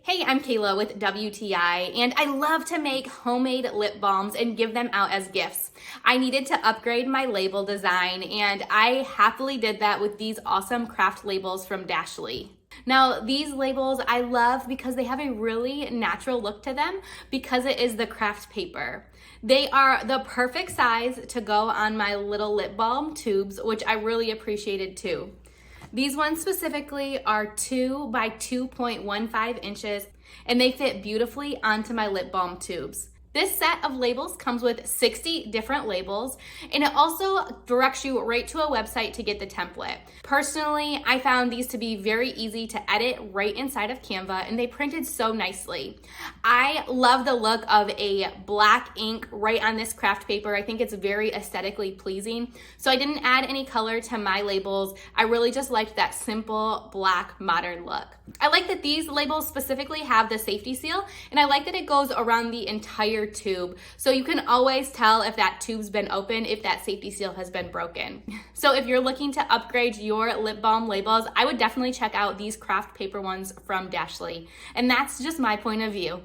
Hey, I'm Kayla with WTI, and I love to make homemade lip balms and give them out as gifts. I needed to upgrade my label design, and I happily did that with these awesome craft labels from Dashleigh. Now, these labels I love because they have a really natural look to them because it is the craft paper. They are the perfect size to go on my little lip balm tubes, which I really appreciated too. These ones specifically are 2 by 2.15 inches, and they fit beautifully onto my lip balm tubes. This set of labels comes with 60 different labels, and it also directs you right to a website to get the template. Personally, I found these to be very easy to edit right inside of Canva, and they printed so nicely. I love the look of a black ink right on this craft paper. I think it's very aesthetically pleasing. So I didn't add any color to my labels. I really just liked that simple black modern look. I like that these labels specifically have the safety seal, and I like that it goes around the entire tube, so you can always tell if that tube's been open, if that safety seal has been broken. So if you're looking to upgrade your lip balm labels, I would definitely check out these craft paper ones from Dashleigh. And that's just my point of view.